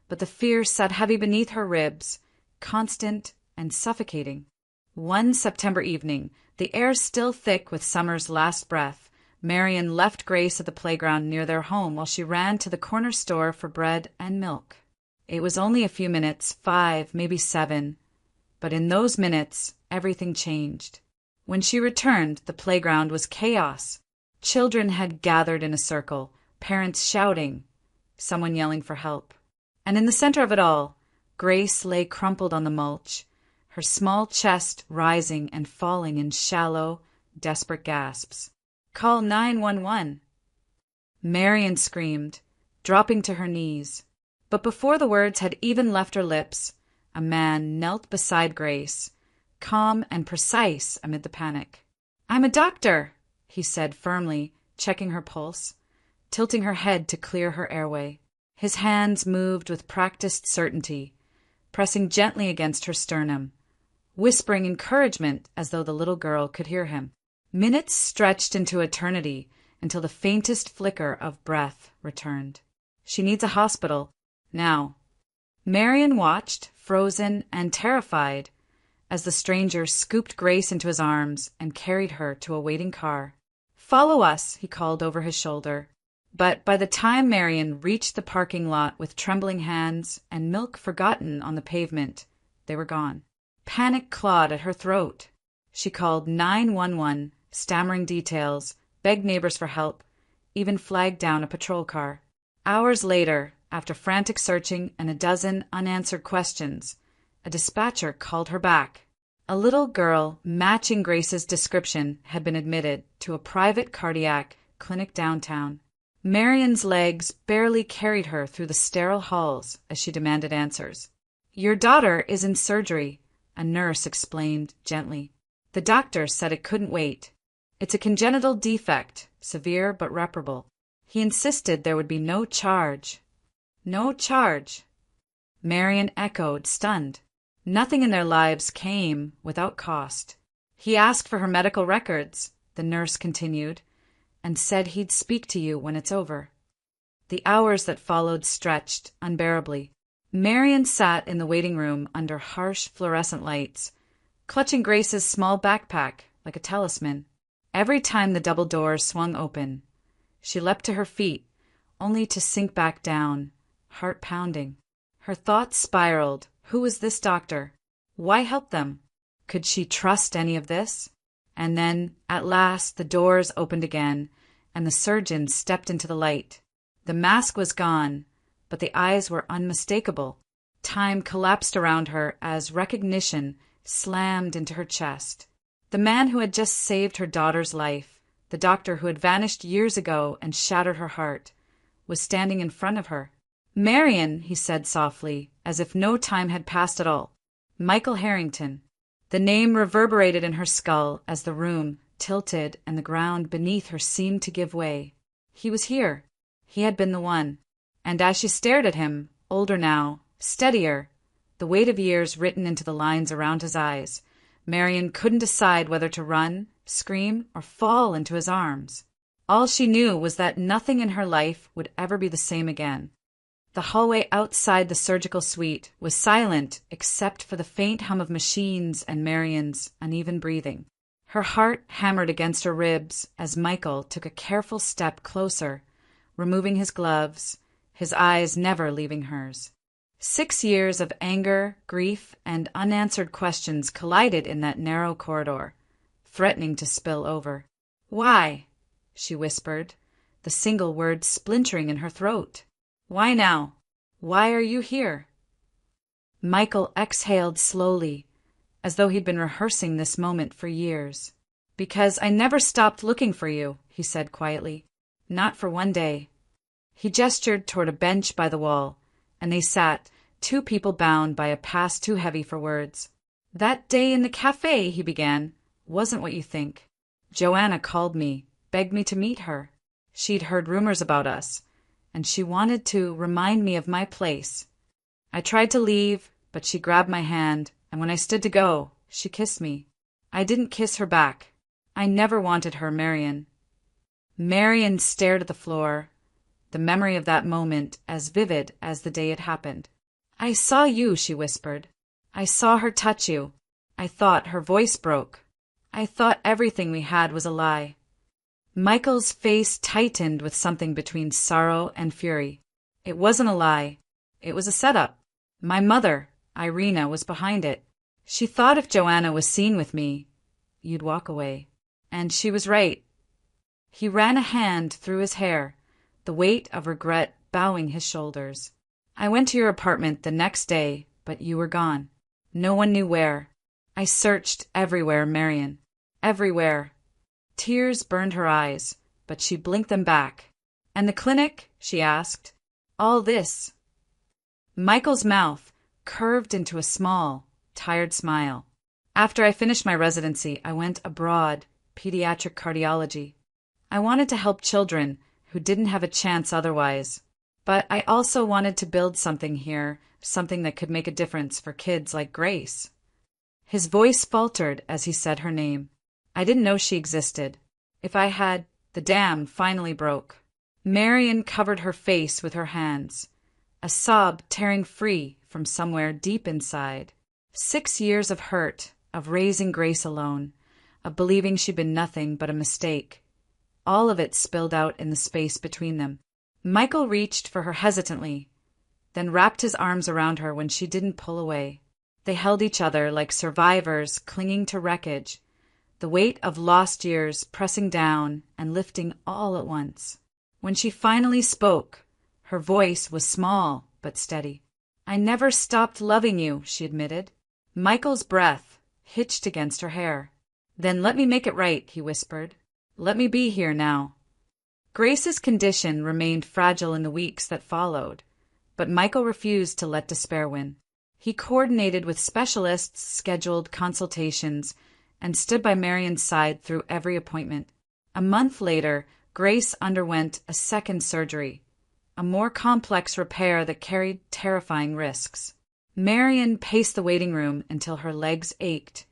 but the fear sat heavy beneath her ribs, constant and suffocating. One September evening, the air still thick with summer's last breath, Marian left Grace at the playground near their home while she ran to the corner store for bread and milk. It was only a few minutes, 5, maybe 7, but in those minutes, everything changed. When she returned, the playground was chaos. Children had gathered in a circle, parents shouting, someone yelling for help. And in the center of it all, Grace lay crumpled on the mulch, her small chest rising and falling in shallow, desperate gasps. "Call 911. Marian screamed, dropping to her knees. But before the words had even left her lips, a man knelt beside Grace, calm and precise amid the panic. "I'm a doctor," he said firmly, checking her pulse, tilting her head to clear her airway. His hands moved with practiced certainty, pressing gently against her sternum, whispering encouragement as though the little girl could hear him. Minutes stretched into eternity until the faintest flicker of breath returned. "She needs a hospital. Now." Marian watched, frozen and terrified, as the stranger scooped Grace into his arms and carried her to a waiting car. "Follow us," he called over his shoulder. But by the time Marian reached the parking lot with trembling hands and milk forgotten on the pavement, they were gone. Panic clawed at her throat. She called 911, stammering details, begged neighbors for help, even flagged down a patrol car. Hours later, after frantic searching and a dozen unanswered questions, a dispatcher called her back. A little girl matching Grace's description had been admitted to a private cardiac clinic downtown. Marian's legs barely carried her through the sterile halls as she demanded answers. "Your daughter is in surgery," a nurse explained gently. "The doctor said it couldn't wait. It's a congenital defect, severe but reparable. He insisted there would be no charge." "No charge?" Marian echoed, stunned. Nothing in their lives came without cost. "He asked for her medical records," the nurse continued, "and said he'd speak to you when it's over." The hours that followed stretched unbearably. Marian sat in the waiting room under harsh fluorescent lights, clutching Grace's small backpack like a talisman. Every time the double doors swung open, she leapt to her feet, only to sink back down, heart pounding. Her thoughts spiraled. Who was this doctor? Why help them? Could she trust any of this? And then, at last, the doors opened again, and the surgeon stepped into the light. The mask was gone, but the eyes were unmistakable. Time collapsed around her as recognition slammed into her chest. The man who had just saved her daughter's life, the doctor who had vanished years ago and shattered her heart, was standing in front of her. "Marian," he said softly, as if no time had passed at all. "Michael Harrington." The name reverberated in her skull as the room tilted and the ground beneath her seemed to give way. He was here. He had been the one. And as she stared at him, older now, steadier, the weight of years written into the lines around his eyes, Marian couldn't decide whether to run, scream, or fall into his arms. All she knew was that nothing in her life would ever be the same again. The hallway outside the surgical suite was silent except for the faint hum of machines and Marian's uneven breathing. Her heart hammered against her ribs as Michael took a careful step closer, removing his gloves, his eyes never leaving hers. 6 years of anger, grief, and unanswered questions collided in that narrow corridor, threatening to spill over. "Why?" she whispered, the single word splintering in her throat. "Why now? Why are you here?" Michael exhaled slowly, as though he'd been rehearsing this moment for years. "Because I never stopped looking for you," he said quietly. "Not for one day." He gestured toward a bench by the wall, and they sat, two people bound by a past too heavy for words. "That day in the cafe," he began, "wasn't what you think. Joanna called me, begged me to meet her. She'd heard rumors about us, and she wanted to remind me of my place. I tried to leave, but she grabbed my hand, and when I stood to go, she kissed me. I didn't kiss her back. I never wanted her, Marion." Marion stared at the floor, the memory of that moment as vivid as the day it happened. "I saw you," she whispered. "I saw her touch you. I thought," her voice broke, "I thought everything we had was a lie." Michael's face tightened with something between sorrow and fury. "It wasn't a lie. It was a setup. My mother, Irina, was behind it. She thought if Joanna was seen with me, you'd walk away. And she was right." He ran a hand through his hair, the weight of regret bowing his shoulders. "I went to your apartment the next day, but you were gone. No one knew where. I searched everywhere, Marion. Everywhere." Tears burned her eyes, but she blinked them back. "And the clinic?" she asked. "All this?" Michael's mouth curved into a small, tired smile. "After I finished my residency, I went abroad, pediatric cardiology. I wanted to help children who didn't have a chance otherwise. But I also wanted to build something here, something that could make a difference for kids like Grace." His voice faltered as he said her name. "I didn't know she existed. If I had..." The dam finally broke. Marion covered her face with her hands, a sob tearing free from somewhere deep inside. 6 years of hurt, of raising Grace alone, of believing she'd been nothing but a mistake. All of it spilled out in the space between them. Michael reached for her hesitantly, then wrapped his arms around her when she didn't pull away. They held each other like survivors clinging to wreckage, the weight of lost years pressing down and lifting all at once. When she finally spoke, her voice was small but steady. "I never stopped loving you," she admitted. Michael's breath hitched against her hair. "Then let me make it right," he whispered. "Let me be here now." Grace's condition remained fragile in the weeks that followed, but Michael refused to let despair win. He coordinated with specialists, scheduled consultations, and stood by Marion's side through every appointment. A month later, Grace underwent a second surgery, a more complex repair that carried terrifying risks. Marion paced the waiting room until her legs ached,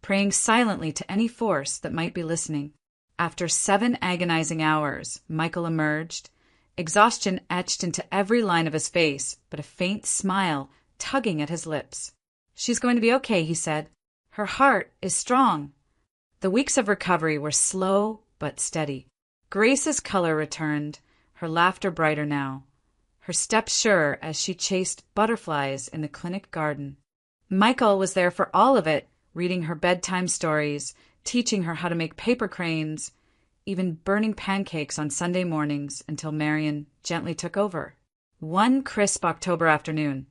praying silently to any force that might be listening. After 7 agonizing hours, Michael emerged, exhaustion etched into every line of his face, but a faint smile tugging at his lips. "She's going to be okay," he said. "Her heart is strong." The weeks of recovery were slow but steady. Grace's color returned, her laughter brighter now, her step sure as she chased butterflies in the clinic garden. Michael was there for all of it, reading her bedtime stories, teaching her how to make paper cranes, even burning pancakes on Sunday mornings until Marion gently took over. One crisp October afternoon,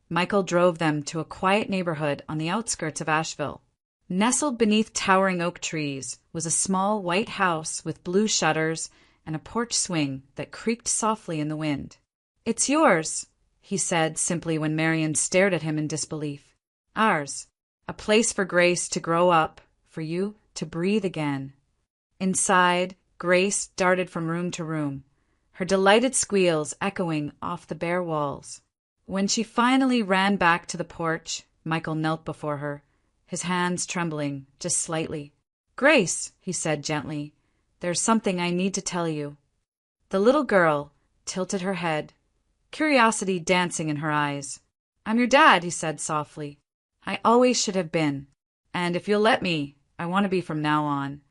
Michael drove them to a quiet neighborhood on the outskirts of Asheville. Nestled beneath towering oak trees was a small white house with blue shutters and a porch swing that creaked softly in the wind. "It's yours," he said simply when Marion stared at him in disbelief. "Ours. A place for Grace to grow up, for you to breathe again." Inside, Grace darted from room to room, her delighted squeals echoing off the bare walls. When she finally ran back to the porch, Michael knelt before her, his hands trembling just slightly. "Grace," he said gently, "there's something I need to tell you." The little girl tilted her head, curiosity dancing in her eyes. "I'm your dad," he said softly. "I always should have been. And if you'll let me, I want to be from now on."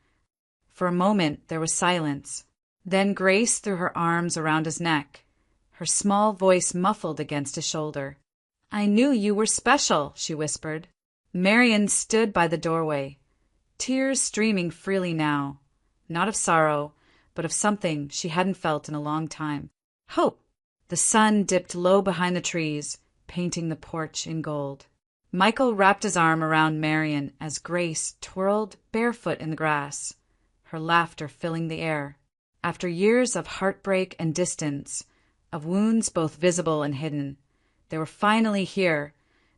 For a moment there was silence. Then Grace threw her arms around his neck, her small voice muffled against his shoulder. "I knew you were special," she whispered. Marian stood by the doorway, tears streaming freely now, not of sorrow, but of something she hadn't felt in a long time. Hope! The sun dipped low behind the trees, painting the porch in gold. Michael wrapped his arm around Marian as Grace twirled barefoot in the grass, her laughter filling the air. After years of heartbreak and distance, of wounds both visible and hidden, they were finally here,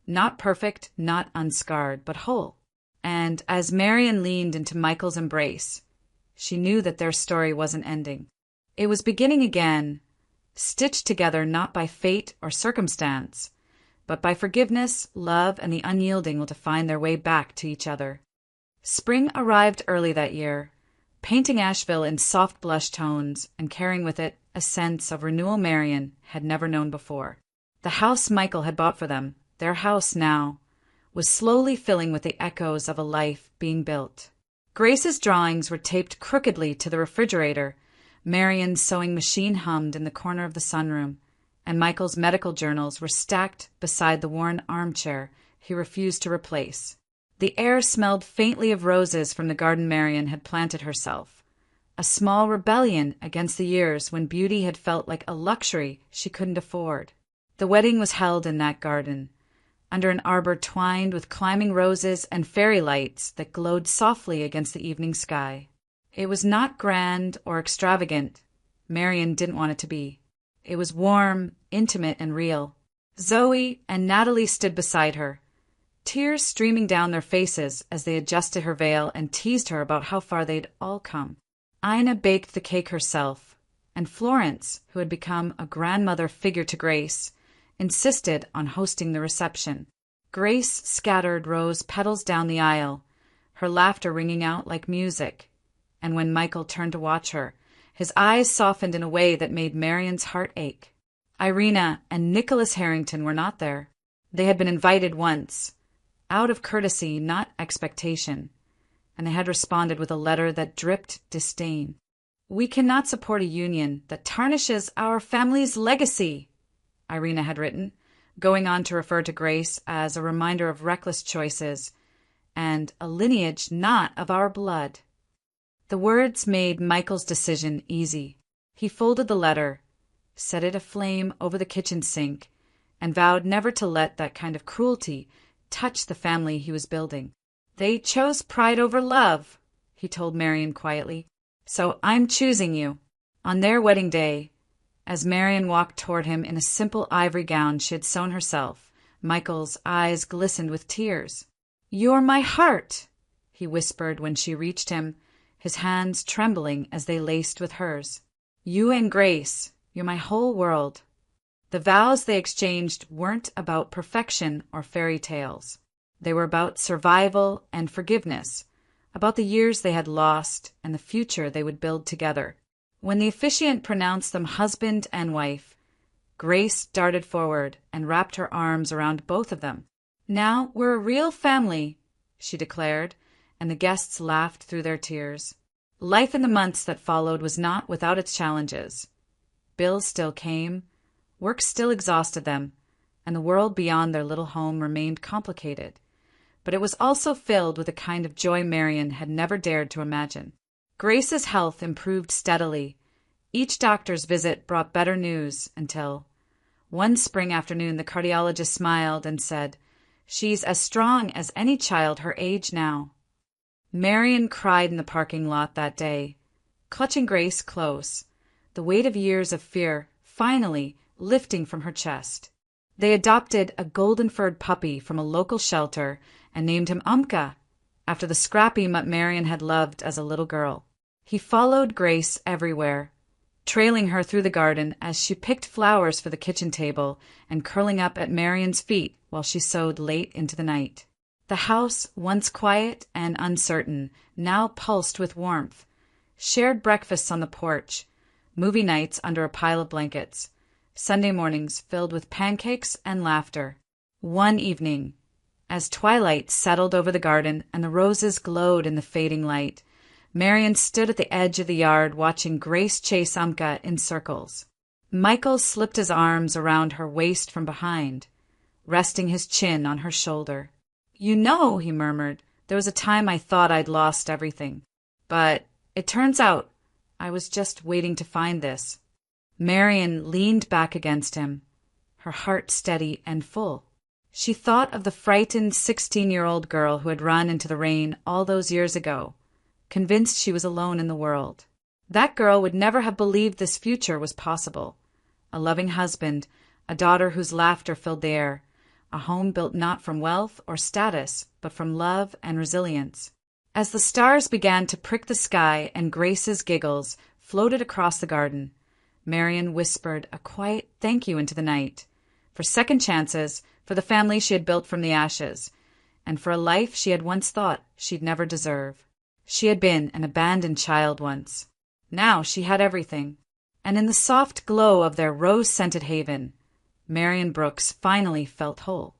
not perfect, not unscarred, but whole. And as Marian leaned into Michael's embrace, she knew that their story wasn't ending. It was beginning again, stitched together not by fate or circumstance, but by forgiveness, love, and the unyielding will to find their way back to each other. Spring arrived early that year, painting Asheville in soft blush tones and carrying with it a sense of renewal Marian had never known before. The house Michael had bought for them, their house now, was slowly filling with the echoes of a life being built. Grace's drawings were taped crookedly to the refrigerator, Marian's sewing machine hummed in the corner of the sunroom, and Michael's medical journals were stacked beside the worn armchair he refused to replace. The air smelled faintly of roses from the garden Marian had planted herself, a small rebellion against the years when beauty had felt like a luxury she couldn't afford. The wedding was held in that garden, under an arbor twined with climbing roses and fairy lights that glowed softly against the evening sky. It was not grand or extravagant. Marian didn't want it to be. It was warm, intimate, and real. Zoe and Natalie stood beside her, tears streaming down their faces as they adjusted her veil and teased her about how far they'd all come. Ina baked the cake herself, and Florence, who had become a grandmother figure to Grace, insisted on hosting the reception. Grace scattered rose petals down the aisle, her laughter ringing out like music, and when Michael turned to watch her, his eyes softened in a way that made Marian's heart ache. Irina and Nicholas Harrington were not there. They had been invited once, out of courtesy, not expectation, and they had responded with a letter that dripped disdain. "We cannot support a union that tarnishes our family's legacy," Irina had written, going on to refer to Grace as a reminder of reckless choices and a lineage not of our blood. The words made Michael's decision easy. He folded the letter, set it aflame over the kitchen sink, and vowed never to let that kind of cruelty touch the family he was building. "They chose pride over love," he told Marian quietly, "so I'm choosing you." On their wedding day, as Marian walked toward him in a simple ivory gown she had sewn herself, Michael's eyes glistened with tears. "You're my heart," he whispered when she reached him, his hands trembling as they laced with hers. "You and Grace, you're my whole world." The vows they exchanged weren't about perfection or fairy tales. They were about survival and forgiveness, about the years they had lost and the future they would build together. When the officiant pronounced them husband and wife, Grace darted forward and wrapped her arms around both of them. "Now we're a real family," she declared, and the guests laughed through their tears. Life in the months that followed was not without its challenges. Bills still came, work still exhausted them, and the world beyond their little home remained complicated. But it was also filled with a kind of joy Marian had never dared to imagine. Grace's health improved steadily. Each doctor's visit brought better news until, one spring afternoon, the cardiologist smiled and said, "She's as strong as any child her age now." Marian cried in the parking lot that day, clutching Grace close, the weight of years of fear finally lifting from her chest. They adopted a golden-furred puppy from a local shelter and named him Umka, after the scrappy mutt Marian had loved as a little girl. He followed Grace everywhere, trailing her through the garden as she picked flowers for the kitchen table and curling up at Marian's feet while she sewed late into the night. The house, once quiet and uncertain, now pulsed with warmth, shared breakfasts on the porch, movie nights under a pile of blankets, Sunday mornings filled with pancakes and laughter. One evening, As twilight settled over the garden and the roses glowed in the fading light, Marian stood at the edge of the yard watching Grace chase Umka in circles. Michael slipped his arms around her waist from behind, resting his chin on her shoulder. "You know," he murmured, "there was a time I thought I'd lost everything. But it turns out I was just waiting to find this." Marian leaned back against him, her heart steady and full. She thought of the frightened 16-year-old girl who had run into the rain all those years ago, convinced she was alone in the world. That girl would never have believed this future was possible. A loving husband, a daughter whose laughter filled the air, a home built not from wealth or status, but from love and resilience. As the stars began to prick the sky and Grace's giggles floated across the garden, Marian whispered a quiet thank you into the night, for second chances, for the family she had built from the ashes, and for a life she had once thought she'd never deserve. She had been an abandoned child once. Now she had everything. And in the soft glow of their rose-scented haven, Marian Brooks finally felt whole.